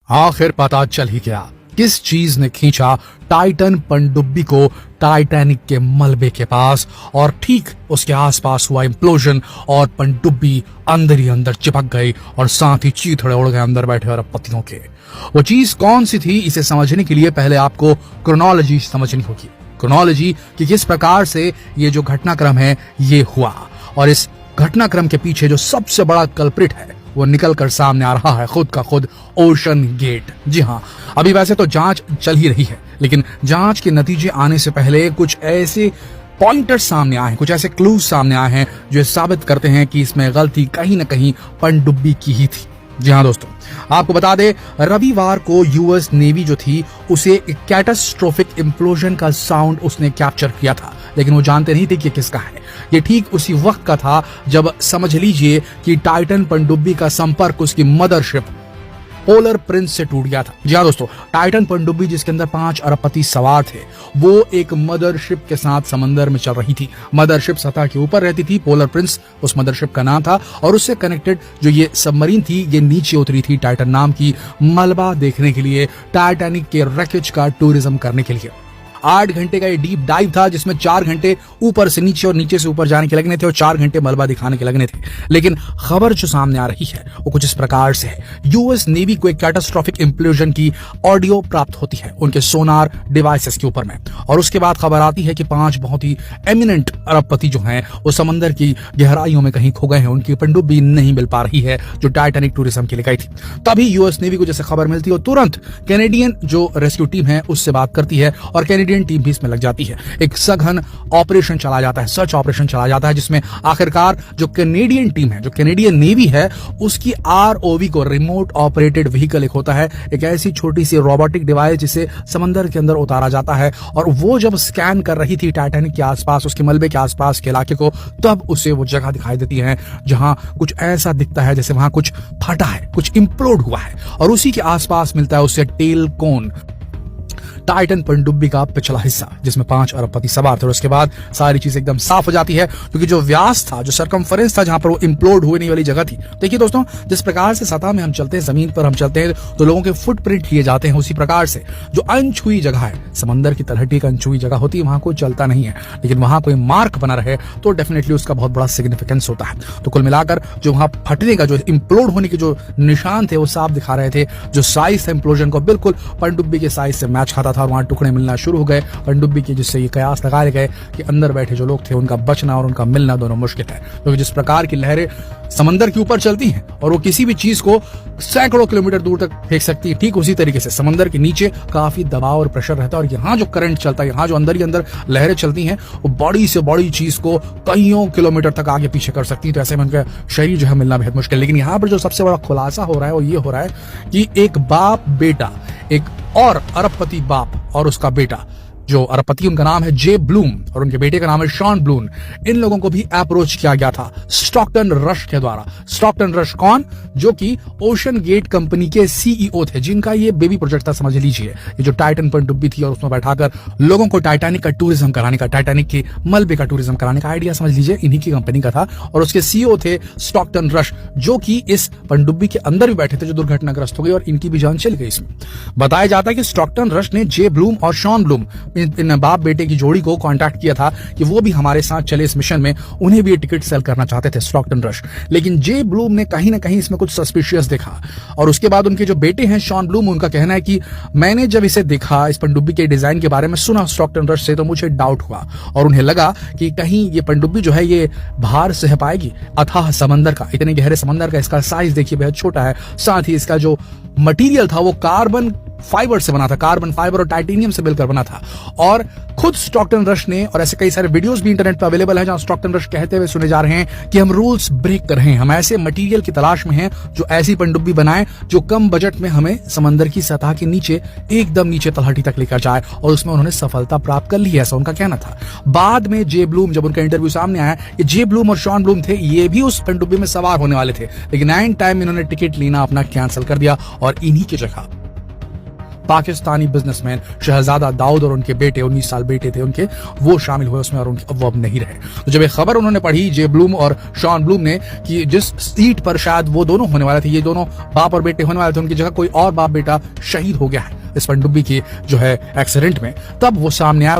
आखिर पता चल ही गया किस चीज ने खींचा टाइटन पनडुब्बी को टाइटैनिक के मलबे के पास, और ठीक उसके आसपास हुआ इम्प्लोजन और पनडुब्बी अंदर ही अंदर चिपक गई और साथ ही चीथड़े उड़ गए अंदर बैठे अरबपतियों के। वो चीज कौन सी थी, इसे समझने के लिए पहले आपको क्रोनोलॉजी समझनी होगी। क्रोनोलॉजी कि किस प्रकार से ये जो घटनाक्रम है ये हुआ, और इस घटनाक्रम के पीछे जो सबसे बड़ा कल्प्रिट है वो निकल कर सामने आ रहा है खुद का खुद ओशन गेट। जी हाँ, अभी वैसे तो जांच चल ही रही है, लेकिन जांच के नतीजे आने से पहले कुछ ऐसे पॉइंटर्स सामने आए हैं, कुछ ऐसे क्लूज सामने आए हैं जो साबित करते हैं कि इसमें गलती कहीं ना कहीं पनडुब्बी की ही थी। जी हाँ दोस्तों, आपको बता दें रविवार को यूएस नेवी जो थी उसे एक कैटास्ट्रोफिक इम्प्लोजन का साउंड उसने कैप्चर किया था, लेकिन वो जानते नहीं थे कि किसका है। ये ठीक उसी वक्त का था जब समझ लीजिए कि टाइटन पनडुब्बी का संपर्क उसकी मदरशिप पोलर प्रिंस से टूट गया था। जी हाँ दोस्तों, टाइटन पनडुब्बी जिसके अंदर 5 अरबपति सवार थे, वो एक मदरशिप के साथ समंदर में चल रही थी। मदरशिप सतह के ऊपर रहती थी, पोलर प्रिंस उस मदरशिप का नाम था, और उससे कनेक्टेड जो ये सबमरीन थी ये नीचे उतरी थी टाइटन नाम की, मलबा देखने के लिए, टाइटैनिक के रैकेज का टूरिज्म करने के लिए। 8 घंटे का ये डीप डाइव था जिसमें 4 घंटे ऊपर से नीचे और नीचे से ऊपर जाने के लगने थे और 4 घंटे मलबा दिखाने के लगने थे। लेकिन खबर जो सामने आ रही है वो कुछ इस प्रकार से है। यूएस नेवी को एक कैटास्ट्रोफिक इम्प्लोजन की ऑडियो प्राप्त होती है उनके सोनार डिवाइसेस के ऊपर में, और उसके बाद खबर आती है कि 5 बहुत ही एमिनेंट अरबपति जो हैं वो समंदर की गहराइयों में कहीं खो गए हैं, उनकी पनडुब्बी नहीं मिल पा रही है जो टाइटैनिक टूरिज्म के लिए गई थी। तभी यूएस नेवी को जैसे खबर मिलती है वो तुरंत कैनेडियन जो रेस्क्यू टीम है उससे बात करती है, और कैनेडियन टीम भी इसमें लग जाती है। एक सघन ऑपरेशन चला जाता है, सर्च ऑपरेशन चला जाता है, जिसमें आखिरकार जो कैनेडियन टीम है, जो कैनेडियन नेवी है, उसकी आरओवी को, रिमोट ऑपरेटेड व्हीकल एक होता है, एक ऐसी छोटी सी रोबोटिक डिवाइस जिसे समंदर के अंदर उतारा जाता है, और वो जब स्कैन कर रही थी टाइटैनिक के आसपास, उसके मलबे के आसपास के इलाके को, तब उसे वो जगह दिखाई देती है जहां कुछ ऐसा दिखता है जैसे वहां कुछ फटा है, कुछ इंप्लोड हुआ है, और उसी के आसपास मिलता है उसे टेल कोन, टाइटन पनडुब्बी का पिछला हिस्सा जिसमें 5 अरबपति सवार थे। और उसके बाद सारी चीज एकदम साफ हो जाती है, क्योंकि जो व्यास था, जो सरकमफरेंस था जहां पर वो इंप्लोड होने वाली जगह थी। देखिए दोस्तों, जिस प्रकार से सतह में हम चलते हैं, जमीन पर हम चलते हैं तो लोगों के फुटप्रिंट लिए जाते हैं, उसी प्रकार से जो अनछुई जगह है, समंदर की तलहटी एक अनछुई जगह होती है, वहां कोई चलता नहीं है, लेकिन वहां कोई मार्क बना रहे तो डेफिनेटली उसका बहुत बड़ा सिग्निफिकेंस होता है। तो कुल मिलाकर जो वहां फटने का, जो इंप्लोड होने के जो निशान थे वो साफ दिखा रहे थे। जो साइज था इंप्लोजन को बिल्कुल पनडुब्बी के साइज से मैच खाता था, और वहां टुकड़े मिलना शुरू हो गए पनडुब्बी के, जिससे ये कयास लगाए गए कि अंदर बैठे जो लोग थे उनका बचना और उनका मिलना दोनों मुश्किल है, क्योंकि जिस प्रकार की लहरें समंदर के ऊपर चलती हैं और वो किसी भी चीज को सैकड़ों किलोमीटर दूर तक फेंक सकती है, ठीक उसी तरीके से समंदर के नीचे काफी दबाव और प्रेशर रहता है, और यहाँ जो करंट चलता है, यहाँ जो अंदर ही अंदर लहरें चलती हैं, वो बड़ी से बड़ी चीज को कईयों किलोमीटर तक आगे पीछे कर सकती है। तो ऐसे में उनका शरीर जो है मिलना बेहद मुश्किल। लेकिन यहाँ पर जो सबसे बड़ा खुलासा हो रहा है वो ये हो रहा है कि एक बाप बेटा, एक और अरबपति बाप और उसका बेटा, जो अरबपति उनका नाम है जे ब्लूम और उनके बेटे का नाम है शॉन ब्लूम, इन लोगों को भी अप्रोच किया गया था स्टॉकटन रश के द्वारा। स्टॉकटन रश कौन? जो कि ओशन गेट कंपनी के सीईओ थे, जिनका ये बेबी प्रोजेक्ट था, समझ लीजिए, ये जो टाइटन पनडुब्बी थी और उसमें बैठाकर लोगों को टाइटैनिक का टूरिज्म कराने का, टाइटैनिक के मलबे का टूरिज्म कराने का आइडिया समझ लीजिए इन्हीं की कंपनी का था। और उसके सीईओ थे स्टॉकटन रश, जो कि इस पनडुब्बी के अंदर भी बैठे थे, जो दुर्घटनाग्रस्त हो गई और इनकी भी जान चली गई इसमें। बताया जाता है कि स्टॉकटन रश ने जे ब्लूम और शॉन ब्लूम, इन बाप बेटे की जोड़ी को कांटेक्ट किया था कि वो भी हमारे साथ चले इस मिशन में, उन्हें भी ये टिकट सेल करना चाहते थे स्टॉकटन रश। लेकिन जे ब्लूम ने कहीं ना कहीं इसमें कुछ सस्पिशियस देखा, और उसके बाद उनके जो बेटे हैं शॉन ब्लूम, उनका कहना है कि मैंने जब इसे देखा, इस पनडुब्बी के डिजाइन के बारे में सुना स्टॉकटन रश से, तो मुझे डाउट हुआ और उन्हें लगा कि कहीं ये पनडुब्बी जो है ये भार सह पाएगी अथाह समंदर का, इतने गहरे समंदर का। इसका साइज देखिए बेहद छोटा है, साथ ही इसका जो मटेरियल था वो कार्बन फाइबर से बना था, कार्बन फाइबर और टाइटेनियम से मिलकर बना था। और खुद स्टॉकटन रश ने, और ऐसे कई सारे वीडियोस भी इंटरनेट पर अवेलेबल हैं जहां स्टॉकटन रश कहते हुए सुने जा रहे हैं कि हम रूल्स ब्रेक कर रहे हैं, हम ऐसे मटेरियल की तलाश में हैं जो ऐसी पनडुब्बी बनाए जो कम बजट में हमें समंदर की सतह के नीचे, एकदम नीचे तलहटी तक लेकर जाए, और उसमें उन्होंने सफलता प्राप्त कर ली है, ऐसा उनका कहना था। बाद में जे ब्लूम, जब उनका इंटरव्यू सामने आया, ये जे ब्लूम और शॉन ब्लूम थे, ये भी उस पनडुब्बी में सवार होने वाले थे, लेकिन एंड टाइम इन्होंने टिकट लेना अपना कैंसिल कर दिया और इन्हीं की जगह पाकिस्तानी बिजनेसमैन शहजादा दाऊद और उनके बेटे 19 साल बेटे थे उनके, वो शामिल हुए उसमें और वो अब नहीं रहे। तो जब ये खबर उन्होंने पढ़ी जे ब्लूम और शॉन ब्लूम ने कि जिस सीट पर शायद वो दोनों होने वाले थे, ये दोनों बाप और बेटे होने वाले थे, उनकी जगह कोई और बाप बेटा शहीद हो गया है इस पनडुब्बी की जो है एक्सीडेंट में, तब वो सामने आया।